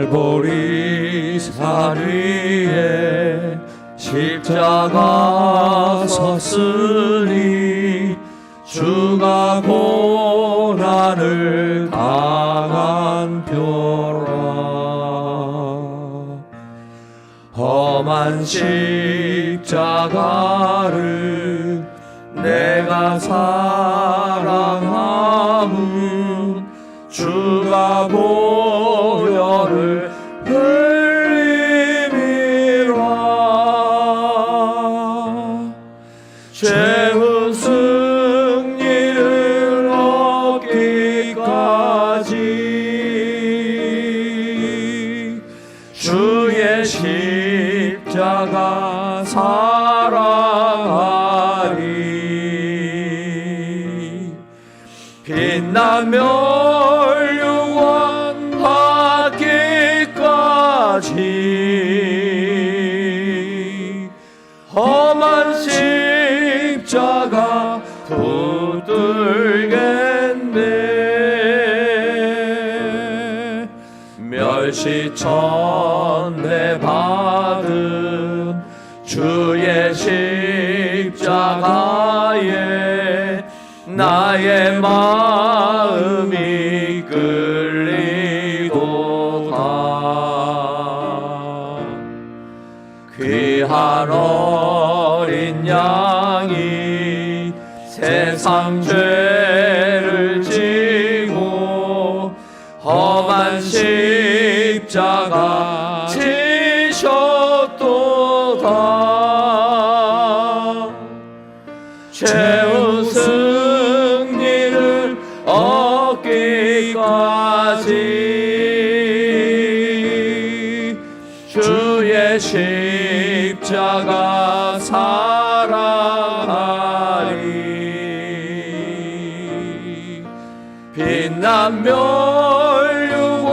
갈보리 산 위에 십자가 섰으니 주가 고난을 당한 표라. 험한 십자가를 내가 사랑함은 주가 보혈을 흘림이라. 죄의 승리를 얻기까지 주의 십자가 사랑하리. 빛나며 멸류관 받기까지 험한 십자가 붙들겠네. 멸시천대 받은 주의 십자가에 나의 마음이 끌리도다. 귀한 어린 양이 세상 죄를 지고 험한 십자가 지셨도다. 죄의 승리를 얻기까지 주의 십자가 사랑하리. 빛난 멸류관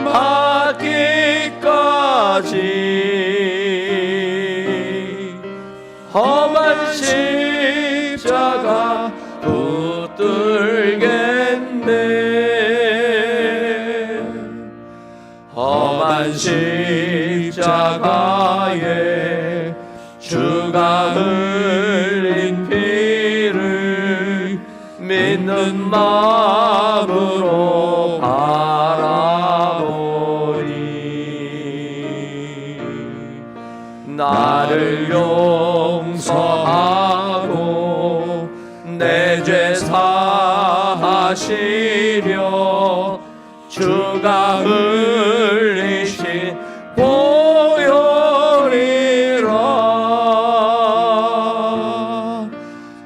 받기까지 험한 십자가 붙들겠네. 험한 십자가에 주가 흘린 피를 믿는 마음으로 바라보리. 나를 용서하고 내 죄 사하시려 주가 흘리신 보혈이라.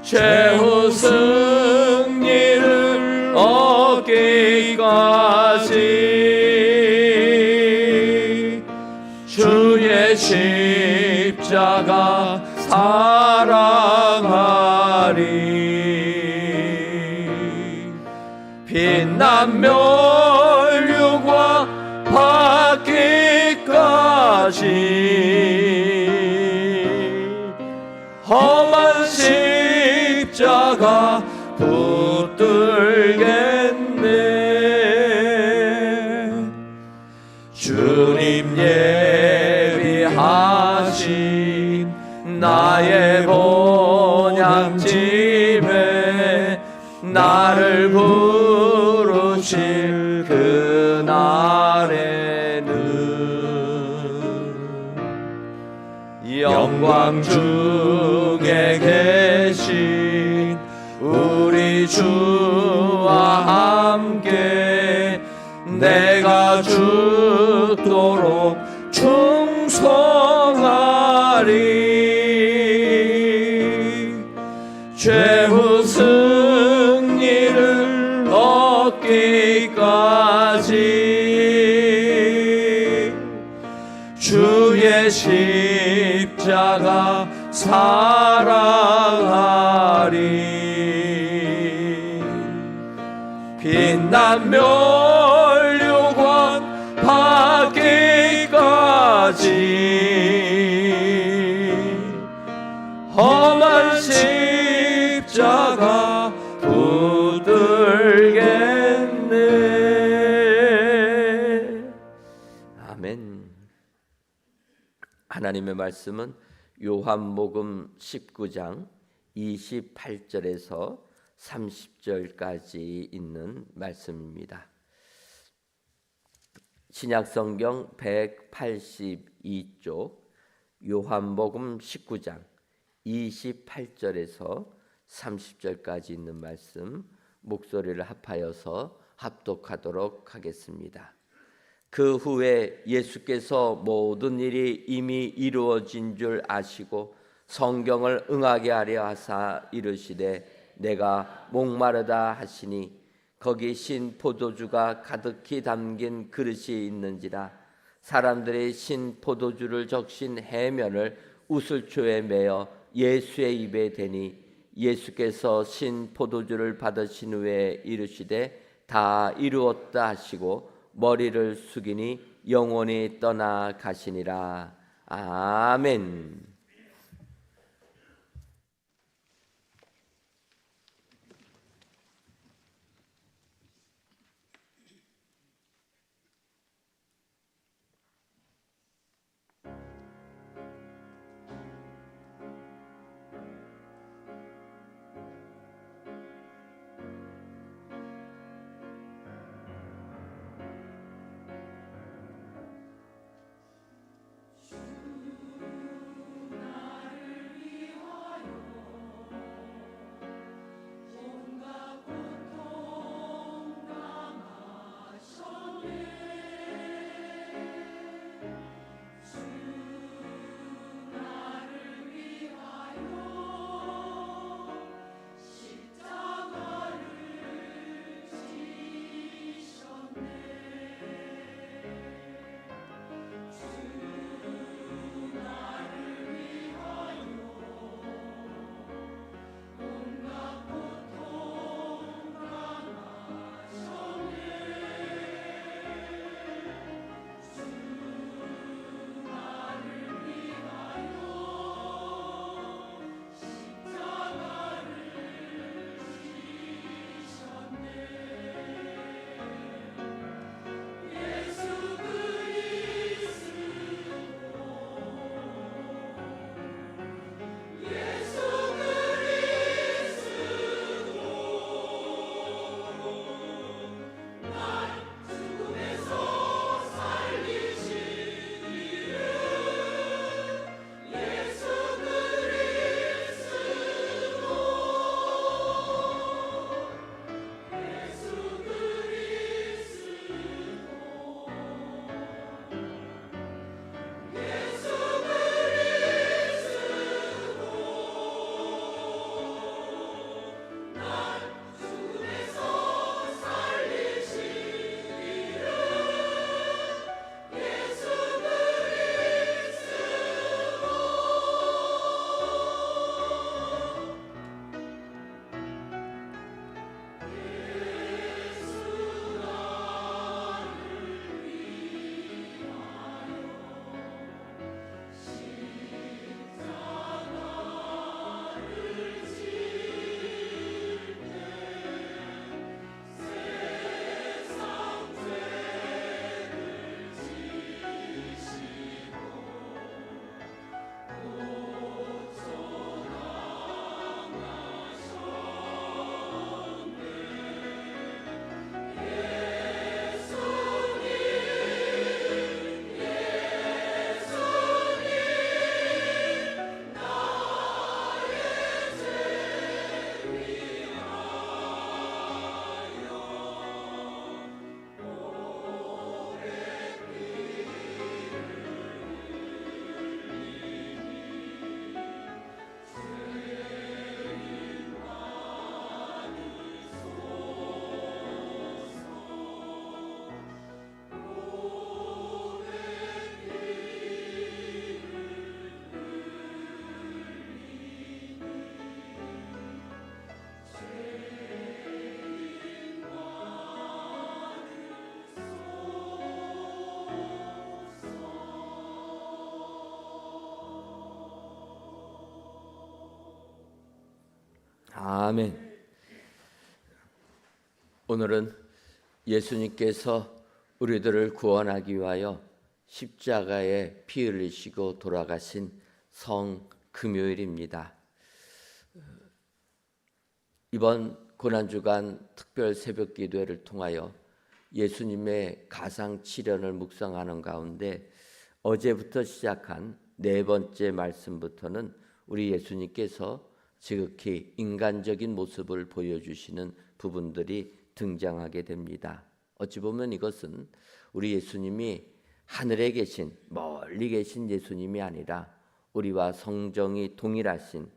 죄의 승리를 얻기까지 주의 십자가 사랑하리. 빛난 멸류관 받기까지 험한 십자가 붙들겠네. 주님 예비하신 나의 본향집에 나를 부르실 그날에는 영광 중에 계신 우리 주와 함께 내가 죽도록 충성하리. 죄의 승리를 얻기까지 주의 십자가 사랑하리. 빛난 멸류관 받기까지 험한 십자가 붙들겠네. 하나님의 말씀은 요한복음 19장 28절에서 30절까지 있는 말씀입니다. 신약성경 182쪽 요한복음 19장 28절에서 30절까지 있는 말씀 목소리를 합하여서 합독하도록 하겠습니다. 그 후에 예수께서 모든 일이 이미 이루어진 줄 아시고 성경을 응하게 하려 하사 이르시되 내가 목마르다 하시니 거기 신 포도주가 가득히 담긴 그릇이 있는지라 사람들이 신 포도주를 적신 해면을 우슬초에 매어 예수의 입에 대니 예수께서 신 포도주를 받으신 후에 이르시되 다 이루었다 하시고 머리를 숙이니 영원히 떠나 가시니라. 아멘. 아멘. 오늘은 예수님께서 우리들을 구원하기 위하여 십자가에 피 흘리시고 돌아가신 성 금요일입니다. 이번 고난주간 특별 새벽 기도회를 통하여 예수님의 가상 치련을 묵상하는 가운데 어제부터 시작한 네 번째 말씀부터는 우리 예수님께서 지극히 인간적인 모습을 보여주시는 부분들이 등장하게 됩니다. 어찌 보면 이것은 우리 예수님이 하늘에 계신 멀리 계신 예수님이 아니라 우리와 성정이 동일하신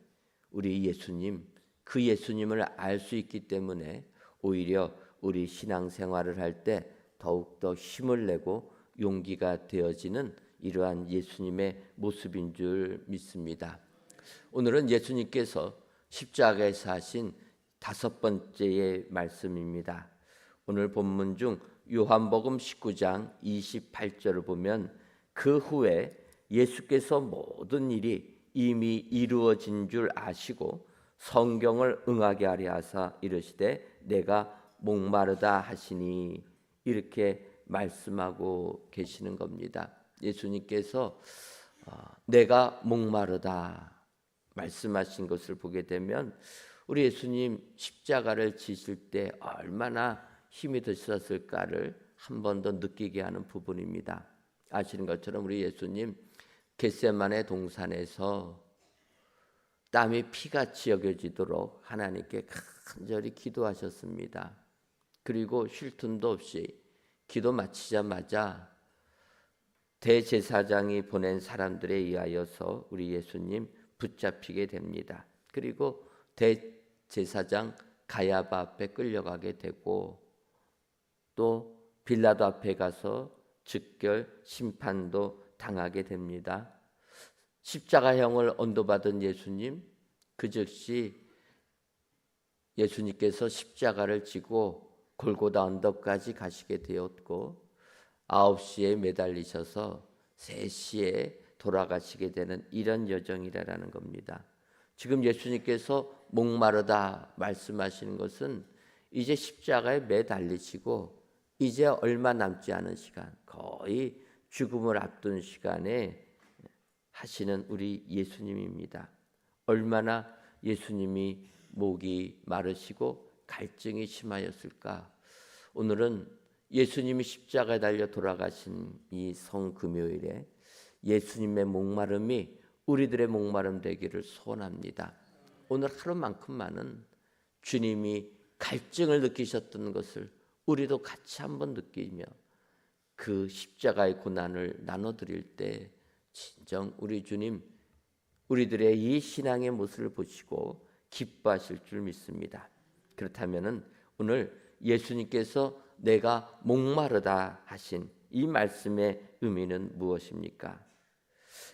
우리 예수님, 그 예수님을 알 수 있기 때문에 오히려 우리 신앙생활을 할 때 더욱더 힘을 내고 용기가 되어지는 이러한 예수님의 모습인 줄 믿습니다. 오늘은 예수님께서 십자가에서 하신 다섯 번째의 말씀입니다. 오늘 본문 중 요한복음 19장 28절을 보면 그 후에 예수께서 모든 일이 이미 이루어진 줄 아시고 성경을 응하게 하려 하사 이르시되 내가 목마르다 하시니 이렇게 말씀하고 계시는 겁니다. 예수님께서 내가 목마르다 말씀하신 것을 보게 되면 우리 예수님 십자가를 지실 때 얼마나 힘이 드셨을까를 한 번 더 느끼게 하는 부분입니다. 아시는 것처럼 우리 예수님 겟세마네 동산에서 땀이 피같이 여겨지도록 하나님께 간절히 기도하셨습니다. 그리고 쉴 틈도 없이 기도 마치자마자 대제사장이 보낸 사람들에 의하여서 우리 예수님 붙잡히게 됩니다. 그리고 대제사장 가야바 앞에 끌려가게 되고 또 빌라도 앞에 가서 즉결 심판도 당하게 됩니다. 십자가형을 언도받은 예수님, 그 즉시 예수님께서 십자가를 지고 골고다 언덕까지 가시게 되었고 9시에 매달리셔서 3시에 돌아가시게 되는 이런 여정이라는 겁니다. 지금 예수님께서 목마르다 말씀하시는 것은 이제 십자가에 매달리시고 이제 얼마 남지 않은 시간, 거의 죽음을 앞둔 시간에 하시는 우리 예수님입니다. 얼마나 예수님이 목이 마르시고 갈증이 심하였을까? 오늘은 예수님이 십자가에 달려 돌아가신 이 성금요일에 예수님의 목마름이 우리들의 목마름 되기를 소원합니다. 오늘 하루만큼만은 주님이 갈증을 느끼셨던 것을 우리도 같이 한번 느끼며 그 십자가의 고난을 나눠드릴 때 진정 우리 주님 우리들의 이 신앙의 모습을 보시고 기뻐하실 줄 믿습니다. 그렇다면 오늘 예수님께서 내가 목마르다 하신 이 말씀의 의미는 무엇입니까?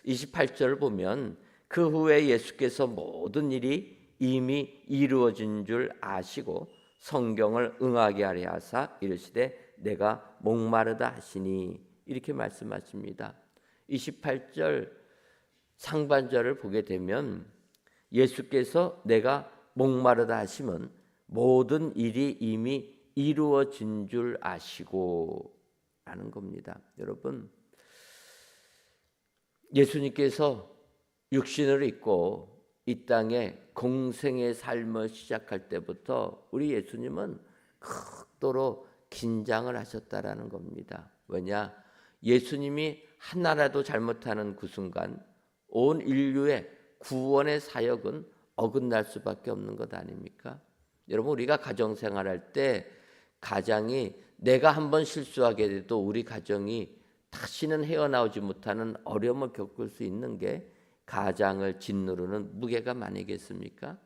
28절을 보면 그 후에 예수께서 모든 일이 이미 이루어진 줄 아시고 성경을 응하게 하려 하사 이르시되 내가 목마르다 하시니 이렇게 말씀하십니다. 28절 상반절을 보게 되면 예수께서 내가 목마르다 하시면 모든 일이 이미 이루어진 줄 아시고 라는 겁니다. 여러분, 예수님께서 육신을 입고 이 땅에 공생의 삶을 시작할 때부터 우리 예수님은 극도로 긴장을 하셨다라는 겁니다. 왜냐? 예수님이 하나라도 잘못하는 그 순간 온 인류의 구원의 사역은 어긋날 수밖에 없는 것 아닙니까? 여러분, 우리가 가정생활할 때 가장이 내가 한번 실수하게 돼도 우리 가정이 다시는 헤어나오지 못하는 어려움을 겪을 수 있는 게 가장을 짓누르는 무게감 아니겠습니까?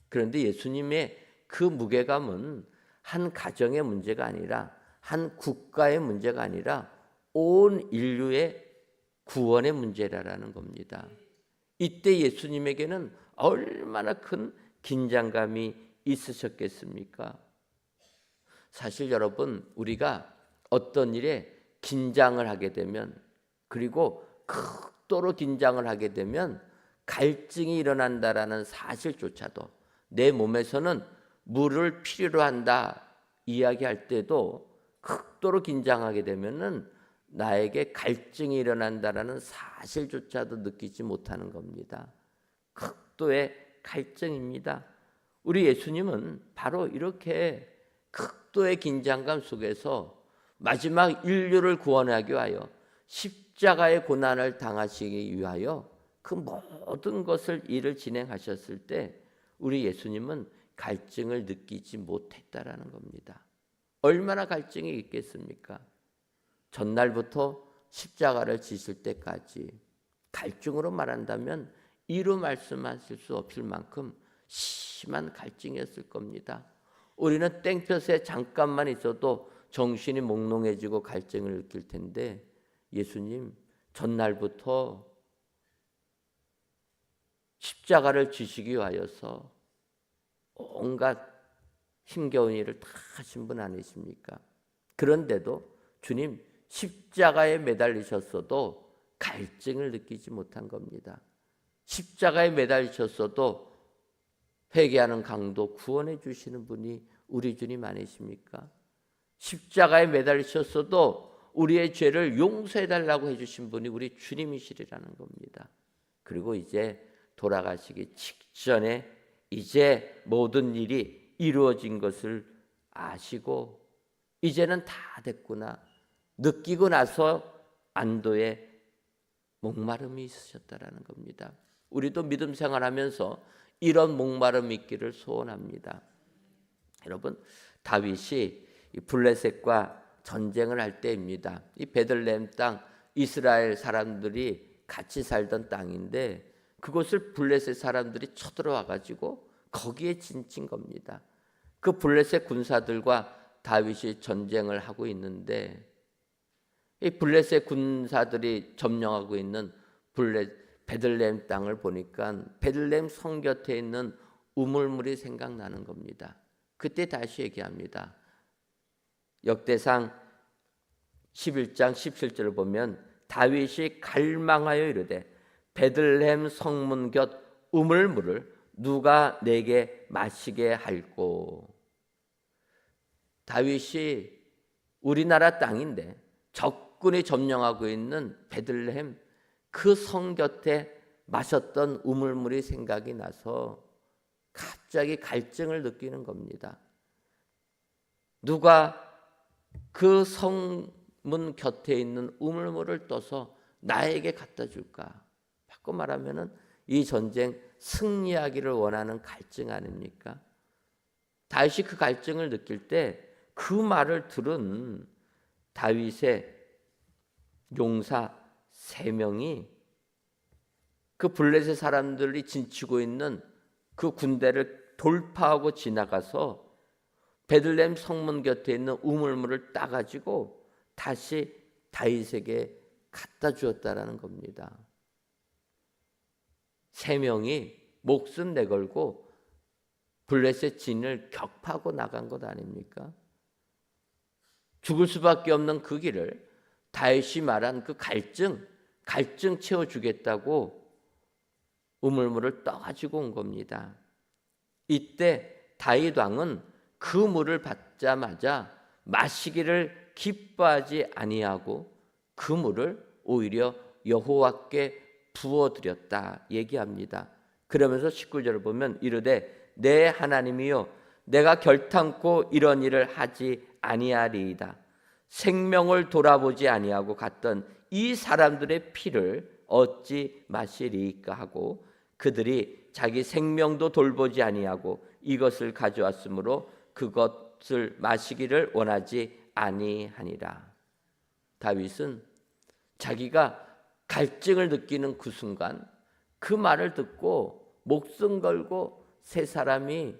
그런데 예수님의 그 무게감은 한 가정의 문제가 아니라 한 국가의 문제가 아니라 온 인류의 구원의 문제라는 겁니다. 이때 예수님에게는 얼마나 큰 긴장감이 있으셨겠습니까? 사실 여러분, 우리가 어떤 일에 긴장을 하게 되면 그리고 극도로 긴장을 하게 되면 갈증이 일어난다라는 사실조차도 내 몸에서는 물을 필요로 한다 이야기할 때도 극도로 긴장하게 되면은 나에게 갈증이 일어난다라는 사실조차도 느끼지 못하는 겁니다. 극도의 갈증입니다. 우리 예수님은 바로 이렇게 극도의 긴장감 속에서 마지막 인류를 구원하기 위하여 십자가의 고난을 당하시기 위하여 그 모든 일을 진행하셨을 때 우리 예수님은 갈증을 느끼지 못했다라는 겁니다. 얼마나 갈증이 있겠습니까? 전날부터 십자가를 지실 때까지 갈증으로 말한다면 이루 말씀하실 수 없을 만큼 심한 갈증이었을 겁니다. 우리는 땡볕에 잠깐만 있어도 정신이 몽롱해지고 갈증을 느낄 텐데 예수님 전날부터 십자가를 지시기 위하여서 온갖 힘겨운 일을 다 하신 분 아니십니까? 그런데도 주님 십자가에 매달리셨어도 갈증을 느끼지 못한 겁니다. 십자가에 매달리셨어도 회개하는 강도 구원해 주시는 분이 우리 주님 아니십니까? 십자가에 매달리셨어도 우리의 죄를 용서해 달라고 해주신 분이 우리 주님이시리라는 겁니다. 그리고 이제 돌아가시기 직전에 이제 모든 일이 이루어진 것을 아시고 이제는 다 됐구나 느끼고 나서 안도의 목마름이 있으셨다라는 겁니다. 우리도 믿음 생활하면서 이런 목마름이 있기를 소원합니다. 여러분 다윗이 블레셋과 전쟁을 할 때입니다. 이 베들레헴 땅 이스라엘 사람들이 같이 살던 땅인데 그곳을 블레셋 사람들이 쳐들어와 가지고 거기에 진친 겁니다. 그 블레셋 군사들과 다윗이 전쟁을 하고 있는데 이 블레셋 군사들이 점령하고 있는 베들레헴 땅을 보니까 베들레헴 성 곁에 있는 우물물이 생각나는 겁니다. 그때 다시 얘기합니다. 역대상 11장 17절을 보면 다윗이 갈망하여 이르되 베들레헴 성문 곁 우물물을 누가 내게 마시게 할꼬. 다윗이 우리나라 땅인데 적군이 점령하고 있는 베들레헴 그 성 곁에 마셨던 우물물이 생각이 나서 갑자기 갈증을 느끼는 겁니다. 누가 그 성문 곁에 있는 우물물을 떠서 나에게 갖다 줄까? 바꿔 말하면은 이 전쟁 승리하기를 원하는 갈증 아닙니까? 다윗이 그 갈증을 느낄 때 그 말을 들은 다윗의 용사 3명이 그 블레셋 사람들이 진치고 있는 그 군대를 돌파하고 지나가서 베들레헴 성문 곁에 있는 우물물을 따가지고 다시 다윗에게 갖다 주었다라는 겁니다. 3명이 목숨 내걸고 블레셋 진을 격파하고 나간 것 아닙니까? 죽을 수밖에 없는 그 길을 다윗이 말한 그 갈증 채워주겠다고 우물물을 떠가지고 온 겁니다. 이때 다윗 왕은 그 물을 받자마자 마시기를 기뻐하지 아니하고 그 물을 오히려 여호와께 부어드렸다 얘기합니다. 그러면서 19절을 보면 이르되 내 하나님이여 내가 결탄코 이런 일을 하지 아니하리이다. 생명을 돌아보지 아니하고 갔던 이 사람들의 피를 어찌 마시리이까 하고 그들이 자기 생명도 돌보지 아니하고 이것을 가져왔으므로 그것을 마시기를 원하지 아니하니라. 다윗은 자기가 갈증을 느끼는 그 순간 그 말을 듣고 목숨 걸고 3사람이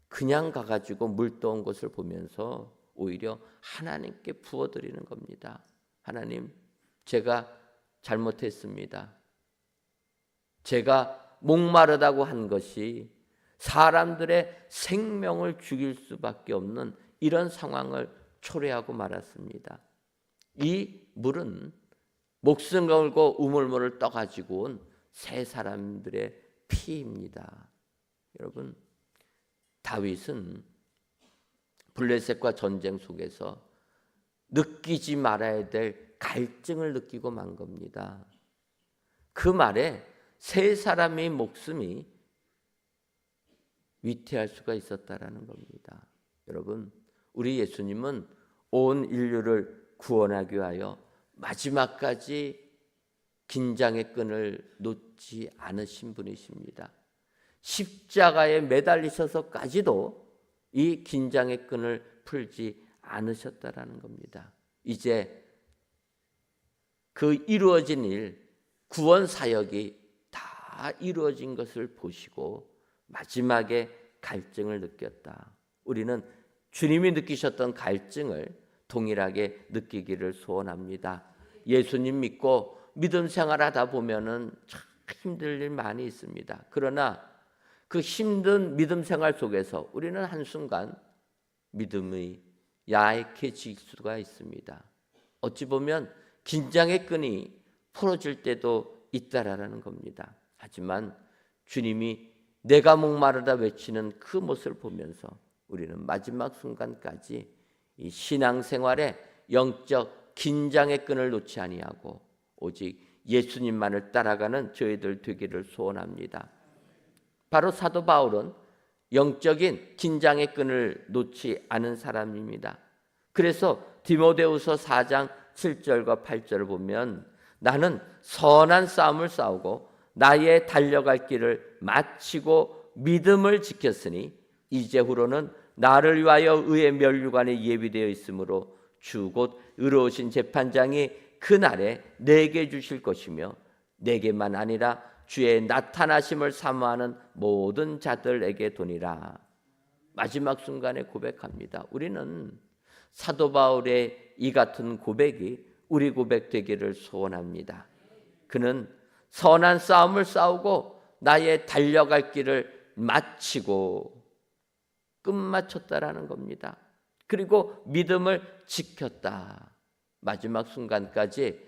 그냥 가가지고 물 떠온 것을 보면서 오히려 하나님께 부어드리는 겁니다. 하나님, 제가 잘못했습니다. 제가 목마르다고 한 것이 사람들의 생명을 죽일 수밖에 없는 이런 상황을 초래하고 말았습니다. 이 물은 목숨 걸고 우물물을 떠가지고 온 3사람들의 피입니다. 여러분, 다윗은 블레셋과 전쟁 속에서 느끼지 말아야 될 갈증을 느끼고 만 겁니다. 그 말에 세 사람의 목숨이 위태할 수가 있었다라는 겁니다. 여러분, 우리 예수님은 온 인류를 구원하기 위하여 마지막까지 긴장의 끈을 놓지 않으신 분이십니다. 십자가에 매달리셔서까지도 이 긴장의 끈을 풀지 않으셨다라는 겁니다. 이제 그 이루어진 일, 구원 사역이 다 이루어진 것을 보시고 마지막에 갈증을 느꼈다. 우리는 주님이 느끼셨던 갈증을 동일하게 느끼기를 소원합니다. 예수님 믿고 믿음 생활하다 보면은 참 힘들 일 많이 있습니다. 그러나 그 힘든 믿음 생활 속에서 우리는 한순간 믿음이 야약해질 수가 있습니다. 어찌 보면 긴장의 끈이 풀어질 때도 있다라는 겁니다. 하지만 주님이 내가 목마르다 외치는 그 모습을 보면서 우리는 마지막 순간까지 이 신앙생활에 영적 긴장의 끈을 놓지 아니하고 오직 예수님만을 따라가는 저희들 되기를 소원합니다. 바로 사도 바울은 영적인 긴장의 끈을 놓지 않은 사람입니다. 그래서 디모데후서 4장 7절과 8절을 보면 나는 선한 싸움을 싸우고 나의 달려갈 길을 마치고 믿음을 지켰으니 이제후로는 나를 위하여 의의 면류관이 예비되어 있으므로 주 곧 의로우신 재판장이 그날에 내게 주실 것이며 내게만 아니라 주의 나타나심을 사모하는 모든 자들에게 도니라. 마지막 순간에 고백합니다. 우리는 사도 바울의 이 같은 고백이 우리 고백 되기를 소원합니다. 그는 선한 싸움을 싸우고 나의 달려갈 길을 마치고 끝마쳤다라는 겁니다. 그리고 믿음을 지켰다. 마지막 순간까지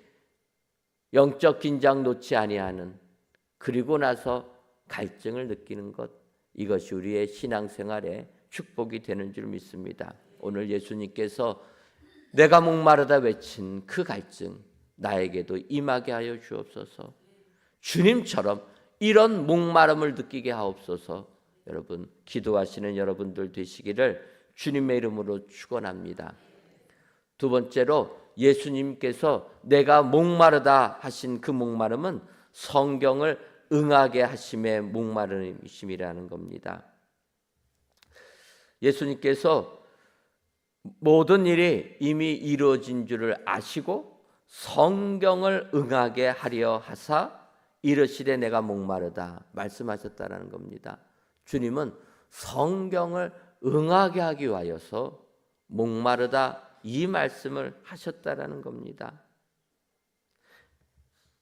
영적 긴장 놓지 아니하는, 그리고 나서 갈증을 느끼는 것, 이것이 우리의 신앙생활에 축복이 되는 줄 믿습니다. 오늘 예수님께서 내가 목마르다 외친 그 갈증 나에게도 임하게 하여 주옵소서. 주님처럼 이런 목마름을 느끼게 하옵소서. 여러분, 기도하시는 여러분들 되시기를 주님의 이름으로 축원합니다. 두 번째로 예수님께서 내가 목마르다 하신 그 목마름은 성경을 응하게 하심의 목마름이심이라는 겁니다. 예수님께서 모든 일이 이미 이루어진 줄을 아시고 성경을 응하게 하려 하사 이르시되 내가 목마르다 말씀하셨다라는 겁니다. 주님은 성경을 응하게 하기 위하여서 목마르다 이 말씀을 하셨다라는 겁니다.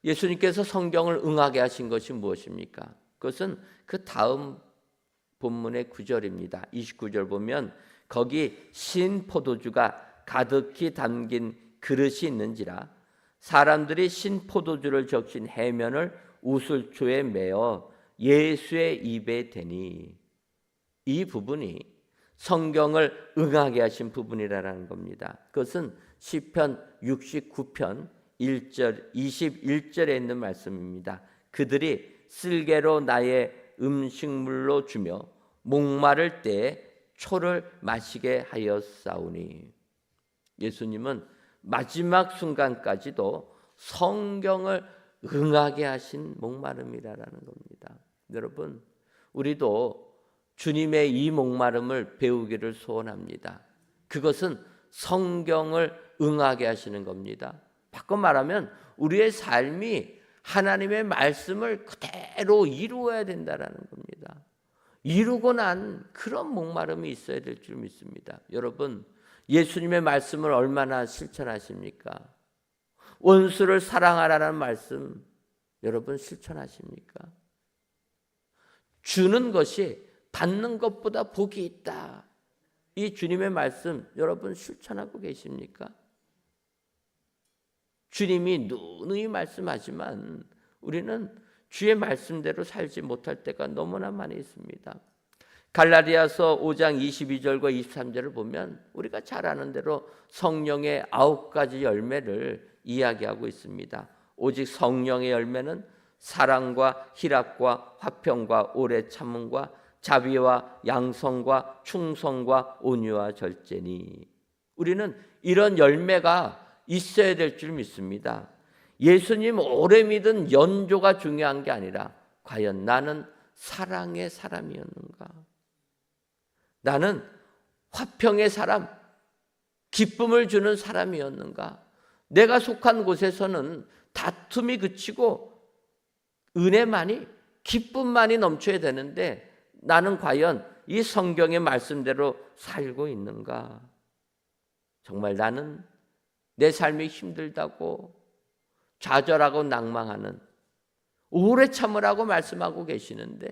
예수님께서 성경을 응하게 하신 것이 무엇입니까? 그것은 그 다음 본문의 9절입니다. 29절 보면 거기 신 포도주가 가득히 담긴 그릇이 있는지라 사람들이 신 포도주를 적신 해면을 우슬초에 메어 예수의 입에 대니, 이 부분이 성경을 응하게 하신 부분이라는 겁니다. 그것은 시편 69편 1절 21절에 있는 말씀입니다. 그들이 쓸개로 나의 음식물로 주며 목마를 때에 초를 마시게 하였사오니. 예수님은 마지막 순간까지도 성경을 응하게 하신 목마름이라는 겁니다. 여러분, 우리도 주님의 이 목마름을 배우기를 소원합니다. 그것은 성경을 응하게 하시는 겁니다. 바꿔 말하면 우리의 삶이 하나님의 말씀을 그대로 이루어야 된다라는 겁니다. 이루고 난 그런 목마름이 있어야 될 줄 믿습니다. 여러분, 예수님의 말씀을 얼마나 실천하십니까? 원수를 사랑하라는 말씀 여러분 실천하십니까? 주는 것이 받는 것보다 복이 있다. 이 주님의 말씀 여러분 실천하고 계십니까? 주님이 누누이 말씀하지만 우리는 주의 말씀대로 살지 못할 때가 너무나 많이 있습니다. 갈라디아서 5장 22절과 23절을 보면 우리가 잘 아는 대로 성령의 9가지 열매를 이야기하고 있습니다. 오직 성령의 열매는 사랑과 희락과 화평과 오래 참음과 자비와 양성과 충성과 온유와 절제니. 우리는 이런 열매가 있어야 될 줄 믿습니다. 예수님 오래 믿은 연조가 중요한 게 아니라 과연 나는 사랑의 사람이었는가? 나는 화평의 사람, 기쁨을 주는 사람이었는가? 내가 속한 곳에서는 다툼이 그치고 은혜만이, 기쁨만이 넘쳐야 되는데 나는 과연 이 성경의 말씀대로 살고 있는가? 정말 나는 내 삶이 힘들다고 좌절하고 낭망하는, 오래 참으라고 말씀하고 계시는데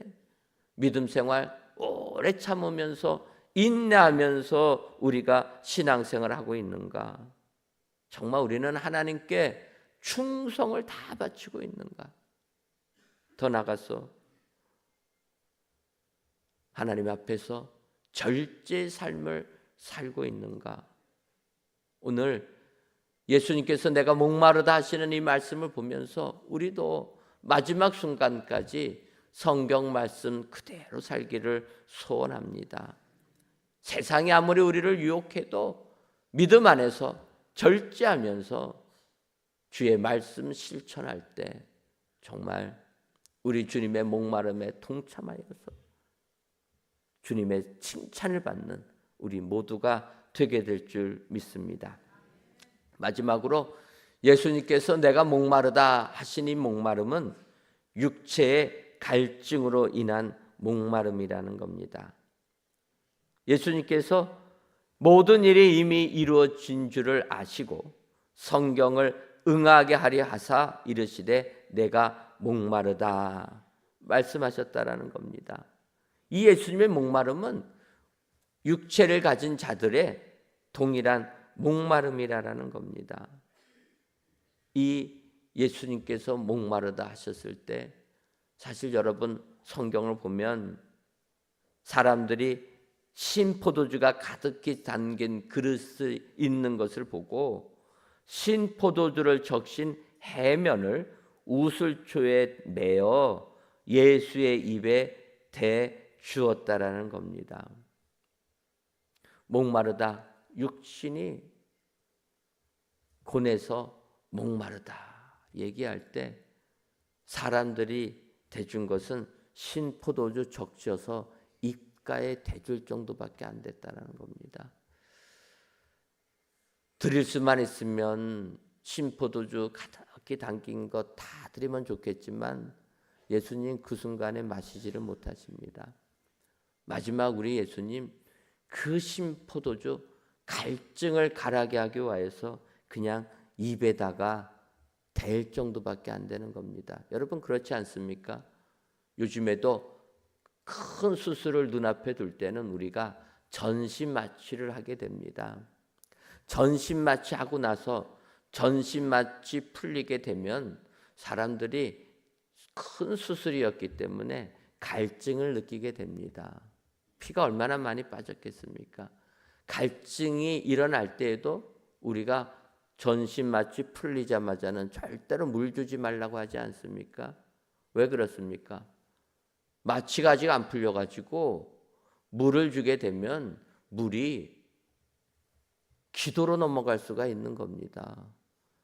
믿음 생활 오래 참으면서 인내하면서 우리가 신앙생활을 하고 있는가? 정말 우리는 하나님께 충성을 다 바치고 있는가? 더 나아가서 하나님 앞에서 절제의 삶을 살고 있는가? 오늘 예수님께서 내가 목마르다 하시는 이 말씀을 보면서 우리도 마지막 순간까지 성경 말씀 그대로 살기를 소원합니다. 세상이 아무리 우리를 유혹해도 믿음 안에서 절제하면서 주의 말씀 실천할 때 정말 우리 주님의 목마름에 동참하여서 주님의 칭찬을 받는 우리 모두가 되게 될 줄 믿습니다. 마지막으로 예수님께서 내가 목마르다 하신 이 목마름은 육체의 갈증으로 인한 목마름이라는 겁니다. 예수님께서 모든 일이 이미 이루어진 줄을 아시고 성경을 응하게 하려 하사 이르시되 내가 목마르다 말씀하셨다라는 겁니다. 이 예수님의 목마름은 육체를 가진 자들의 동일한 목마름이라는 겁니다. 이 예수님께서 목마르다 하셨을 때 사실 여러분 성경을 보면 사람들이 신포도주가 가득히 담긴 그릇이 있는 것을 보고 신포도주를 적신 해면을 우슬초에 내어 예수의 입에 대 주었다라는 겁니다. 목마르다, 육신이 곤해서 목마르다 얘기할 때 사람들이 대준 것은 신포도주 적셔서 입가에 대줄 정도밖에 안 됐다는 겁니다. 드릴 수만 있으면 신포도주 가득히 담긴 것 다 드리면 좋겠지만 예수님 그 순간에 마시지를 못하십니다. 마지막 우리 예수님 그 신포도주 갈증을 가라게 하기 위해서 그냥 입에다가 댈 정도밖에 안 되는 겁니다. 여러분 그렇지 않습니까? 요즘에도 큰 수술을 눈앞에 둘 때는 우리가 전신마취를 하게 됩니다. 전신마취하고 나서 전신마취 풀리게 되면 사람들이 큰 수술이었기 때문에 갈증을 느끼게 됩니다. 피가 얼마나 많이 빠졌겠습니까? 갈증이 일어날 때에도 우리가 전신마취 풀리자마자는 절대로 물 주지 말라고 하지 않습니까? 왜 그렇습니까? 마취가 아직 안 풀려가지고 물을 주게 되면 물이 기도로 넘어갈 수가 있는 겁니다.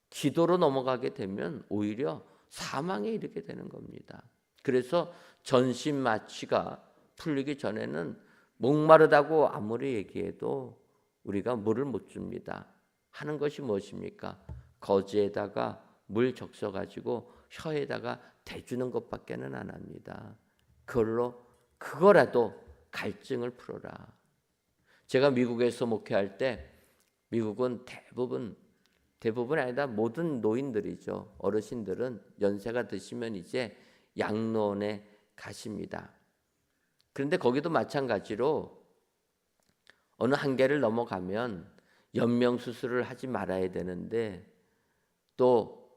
기도로 넘어가게 되면 오히려 사망에 이르게 되는 겁니다. 그래서 전신마취가 풀리기 전에는 목마르다고 아무리 얘기해도 우리가 물을 못 줍니다. 하는 것이 무엇입니까? 거즈에다가 물 적셔가지고 혀에다가 대주는 것밖에는 안 합니다. 그거라도 갈증을 풀어라. 제가 미국에서 목회할 때 미국은 대부분 아니다 모든 노인들이죠. 어르신들은 연세가 드시면 이제 양로원에 가십니다. 그런데 거기도 마찬가지로 어느 한계를 넘어가면 연명 수술을 하지 말아야 되는데 또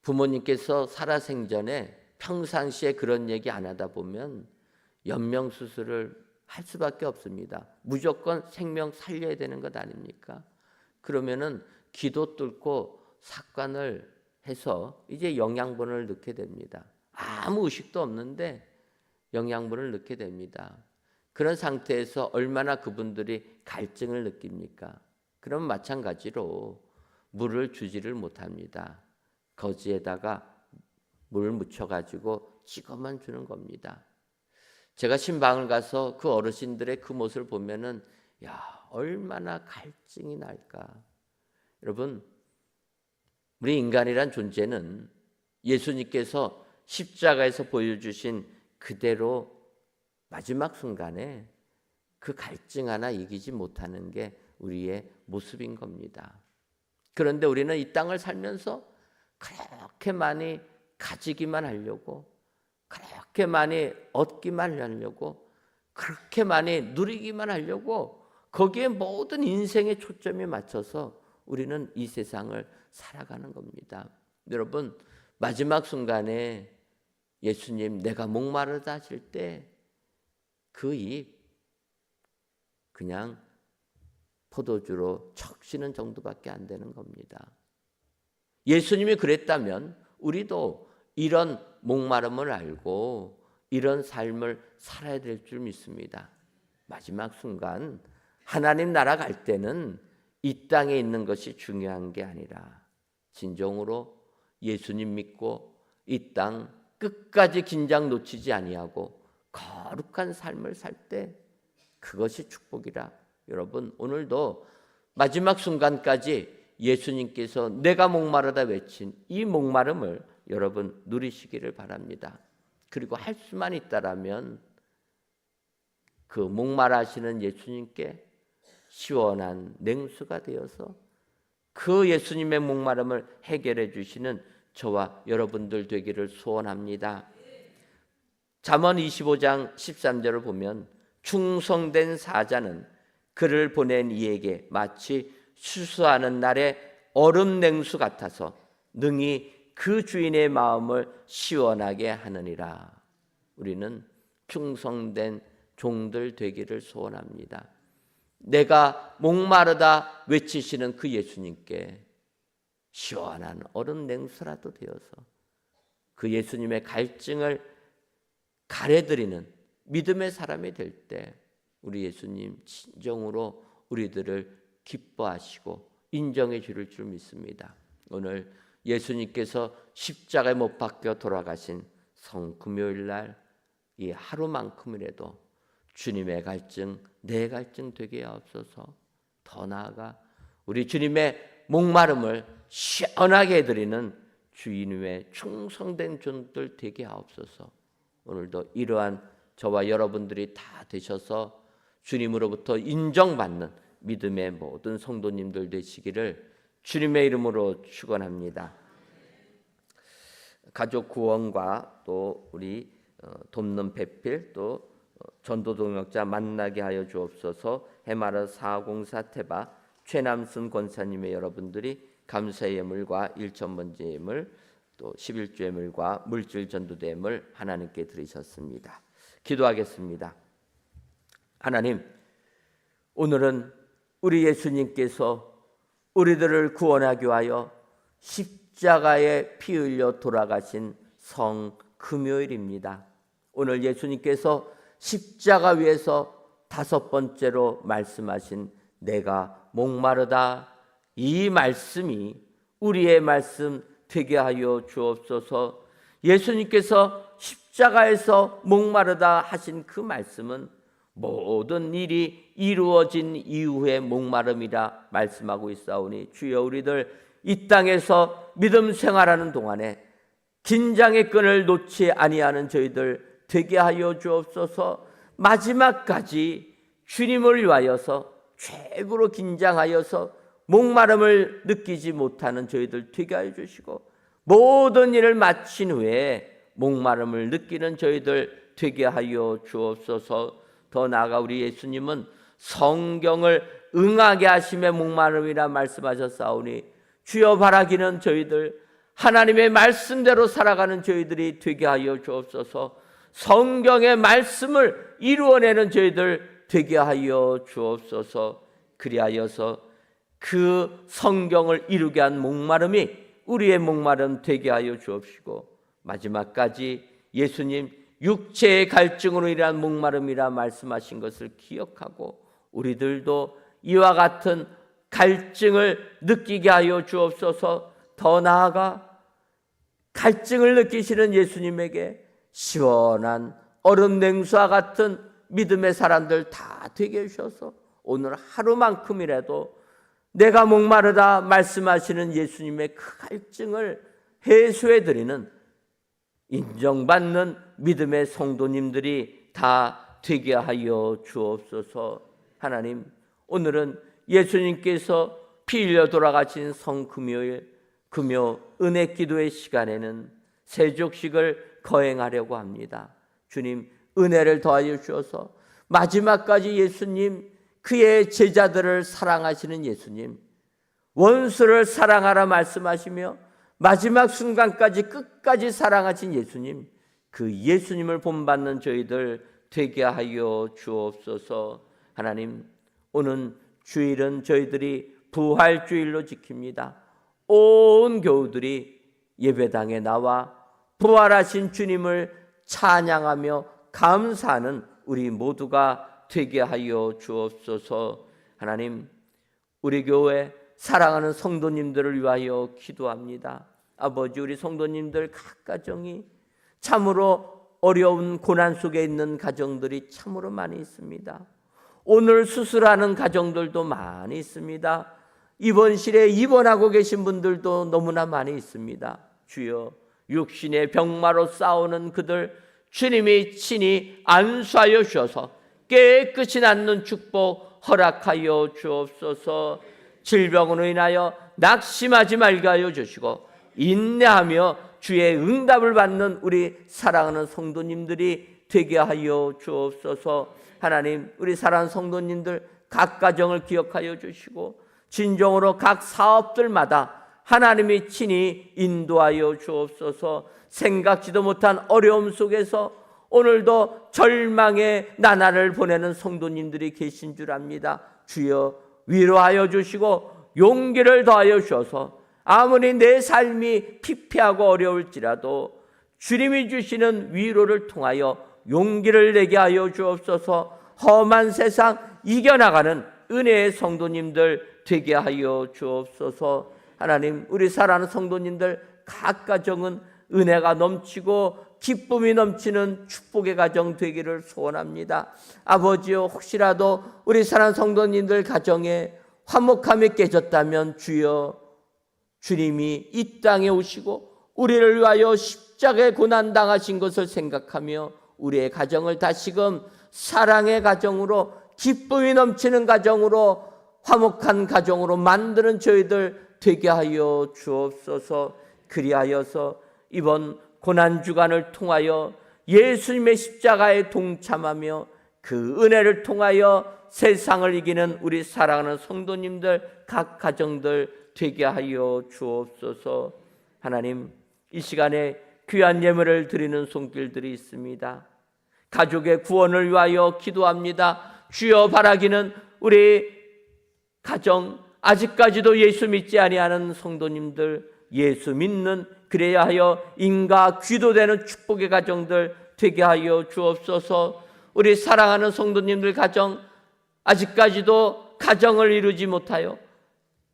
부모님께서 살아생전에 평상시에 그런 얘기 안 하다 보면 연명 수술을 할 수밖에 없습니다. 무조건 생명 살려야 되는 것 아닙니까? 그러면은 기도 뚫고 삭관을 해서 이제 영양분을 넣게 됩니다. 아무 의식도 없는데 영양분을 넣게 됩니다. 그런 상태에서 얼마나 그분들이 갈증을 느낍니까? 그럼 마찬가지로 물을 주지를 못합니다. 거지에다가 물 묻혀가지고 찍어만 주는 겁니다. 제가 신방을 가서 그 어르신들의 그 모습을 보면은 야, 얼마나 갈증이 날까. 여러분, 우리 인간이란 존재는 예수님께서 십자가에서 보여주신 그대로 마지막 순간에 그 갈증 하나 이기지 못하는 게 우리의 모습인 겁니다. 그런데 우리는 이 땅을 살면서 그렇게 많이 가지기만 하려고, 그렇게 많이 얻기만 하려고, 그렇게 많이 누리기만 하려고 거기에 모든 인생의 초점이 맞춰서 우리는 이 세상을 살아가는 겁니다. 여러분, 마지막 순간에 예수님 내가 목마르다 하실 때 그 입 그냥 포도주로 척시는 정도밖에 안 되는 겁니다. 예수님이 그랬다면 우리도 이런 목마름을 알고 이런 삶을 살아야 될 줄 믿습니다. 마지막 순간 하나님 나라 갈 때는 이 땅에 있는 것이 중요한 게 아니라 진정으로 예수님 믿고 이 땅 끝까지 긴장 놓치지 아니하고 거룩한 삶을 살 때 그것이 축복이라. 여러분, 오늘도 마지막 순간까지 예수님께서 내가 목마르다 외친 이 목마름을 여러분 누리시기를 바랍니다. 그리고 할 수만 있다라면 그 목마라 하시는 예수님께 시원한 냉수가 되어서 그 예수님의 목마름을 해결해 주시는 저와 여러분들 되기를 소원합니다. 잠언 25장 13절을 보면 충성된 사자는 그를 보낸 이에게 마치 수수하는 날의 얼음 냉수 같아서 능히 그 주인의 마음을 시원하게 하느니라. 우리는 충성된 종들 되기를 소원합니다. 내가 목마르다 외치시는 그 예수님께 시원한 얼음 냉수라도 되어서 그 예수님의 갈증을 가려드리는 믿음의 사람이 될 때 우리 예수님 진정으로 우리들을 기뻐하시고 인정해 주실 줄 믿습니다. 오늘 예수님께서 십자가에 못 박혀 돌아가신 성금요일 날 이 하루만큼이라도 주님의 갈증, 내 갈증 되게 하옵소서. 더 나아가 우리 주님의 목마름을 시원하게 해드리는 주님의 충성된 종들 되게 하옵소서. 오늘도 이러한 저와 여러분들이 다 되셔서 주님으로부터 인정받는 믿음의 모든 성도님들 되시기를 주님의 이름으로 축원합니다. 가족 구원과 또 우리 돕는 배필 또 전도 동역자 만나게 하여 주옵소서. 해마라 404 태바 최남순 권사님의 여러분들이 감사의 예물과 1,000번째 예물 또 11조 예물과 물질 전도대 예물 하나님께 드리셨습니다. 기도하겠습니다. 하나님, 오늘은 우리 예수님께서 우리들을 구원하기 위하여 십자가에 피 흘려 돌아가신 성금요일입니다. 오늘 예수님께서 십자가 위에서 5번째로 말씀하신 내가 목마르다, 이 말씀이 우리의 말씀 되게 하여 주옵소서. 예수님께서 십자가에서 목마르다 하신 그 말씀은 모든 일이 이루어진 이후의 목마름이라 말씀하고 있사오니 주여, 우리들 이 땅에서 믿음 생활하는 동안에 긴장의 끈을 놓지 아니하는 저희들 되게 하여 주옵소서. 마지막까지 주님을 위하여서 최고로 긴장하여서 목마름을 느끼지 못하는 저희들 되게 하여 주시고, 모든 일을 마친 후에 목마름을 느끼는 저희들 되게 하여 주옵소서. 더 나아가 우리 예수님은 성경을 응하게 하심의 목마름이라 말씀하셨사오니 주여, 바라기는 저희들 하나님의 말씀대로 살아가는 저희들이 되게 하여 주옵소서. 성경의 말씀을 이루어내는 저희들 되게 하여 주옵소서. 그리하여서 그 성경을 이루게 한 목마름이 우리의 목마름 되게 하여 주옵시고, 마지막까지 예수님 육체의 갈증으로 인한 목마름이라 말씀하신 것을 기억하고 우리들도 이와 같은 갈증을 느끼게 하여 주옵소서. 더 나아가 갈증을 느끼시는 예수님에게 시원한 얼음 냉수와 같은 믿음의 사람들 다 되게 해주셔서 오늘 하루만큼이라도 내가 목마르다 말씀하시는 예수님의 그 갈증을 해소해드리는, 인정받는 믿음의 성도님들이 다 되게 하여 주옵소서. 하나님, 오늘은 예수님께서 피 흘려 돌아가신 성금요일, 금요 은혜 기도의 시간에는 세족식을 거행하려고 합니다. 주님, 은혜를 더하여 주셔서 마지막까지 예수님, 그의 제자들을 사랑하시는 예수님, 원수를 사랑하라 말씀하시며 마지막 순간까지 끝까지 사랑하신 예수님, 그 예수님을 본받는 저희들 되게 하여 주옵소서. 하나님, 오늘 주일은 저희들이 부활주일로 지킵니다. 온 교우들이 예배당에 나와 부활하신 주님을 찬양하며 감사하는 우리 모두가 되게 하여 주옵소서. 하나님, 우리 교회 사랑하는 성도님들을 위하여 기도합니다. 아버지, 우리 성도님들 각 가정이 참으로 어려운 고난 속에 있는 가정들이 참으로 많이 있습니다. 오늘 수술하는 가정들도 많이 있습니다. 입원실에 입원하고 계신 분들도 너무나 많이 있습니다. 주여, 육신의 병마로 싸우는 그들 주님이 친히 안수하여 주셔서 깨끗이 낫는 축복 허락하여 주옵소서. 질병으로 인하여 낙심하지 말게 하여 주시고 인내하며 주의 응답을 받는 우리 사랑하는 성도님들이 되게 하여 주옵소서. 하나님, 우리 사랑하는 성도님들 각 가정을 기억하여 주시고 진정으로 각 사업들마다 하나님이 친히 인도하여 주옵소서. 생각지도 못한 어려움 속에서 오늘도 절망의 나날을 보내는 성도님들이 계신 줄 압니다. 주여, 위로하여 주시고 용기를 더하여 주셔서 아무리 내 삶이 피폐하고 어려울지라도 주님이 주시는 위로를 통하여 용기를 내게 하여 주옵소서. 험한 세상 이겨나가는 은혜의 성도님들 되게 하여 주옵소서. 하나님, 우리 사랑하는 성도님들 각 가정은 은혜가 넘치고 기쁨이 넘치는 축복의 가정 되기를 소원합니다. 아버지여, 혹시라도 우리 사랑하는 성도님들 가정에 화목함이 깨졌다면 주여, 주님이 이 땅에 오시고 우리를 위하여 십자가에 고난당하신 것을 생각하며 우리의 가정을 다시금 사랑의 가정으로, 기쁨이 넘치는 가정으로, 화목한 가정으로 만드는 저희들 되게 하여 주옵소서. 그리하여서 이번 고난주간을 통하여 예수님의 십자가에 동참하며 그 은혜를 통하여 세상을 이기는 우리 사랑하는 성도님들 각 가정들 되게 하여 주옵소서. 하나님, 이 시간에 귀한 예물을 드리는 손길들이 있습니다. 가족의 구원을 위하여 기도합니다. 주여, 바라기는 우리 가정, 아직까지도 예수 믿지 아니하는 성도님들 예수 믿는, 그래야 하여 인과 귀도되는 축복의 가정들 되게 하여 주옵소서. 우리 사랑하는 성도님들 가정, 아직까지도 가정을 이루지 못하여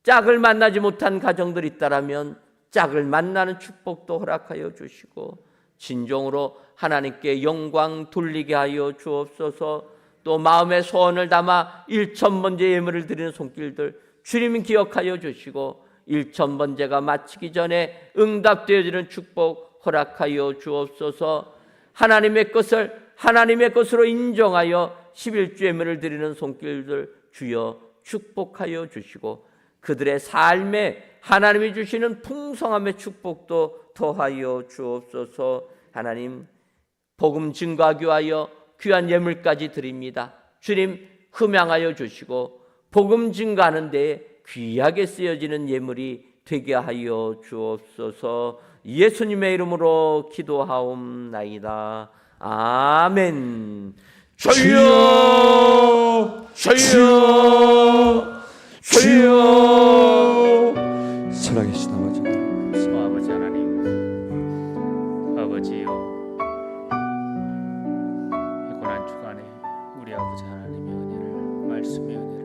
짝을 만나지 못한 가정들이 있다라면 짝을 만나는 축복도 허락하여 주시고 진정으로 하나님께 영광 돌리게 하여 주옵소서. 또 마음의 소원을 담아 1000번째 예물을 드리는 손길들 주님 기억하여 주시고 1000번째가 마치기 전에 응답되어지는 축복 허락하여 주옵소서. 하나님의 것을 하나님의 것으로 인정하여 11주 예물을 드리는 손길들 주여 축복하여 주시고 그들의 삶에 하나님이 주시는 풍성함의 축복도 더하여 주옵소서. 하나님, 복음 증거하기 위하여 귀한 예물까지 드립니다. 주님, 흠양하여 주시고 복음 증거하는 데에 귀하게 쓰여지는 예물이 되게 하여 주옵소서. 예수님의 이름으로 기도하옵나이다. 아멘. 주여, 주여, 주여. 우리 아버지 하나님의 은혜를 말씀의 은혜를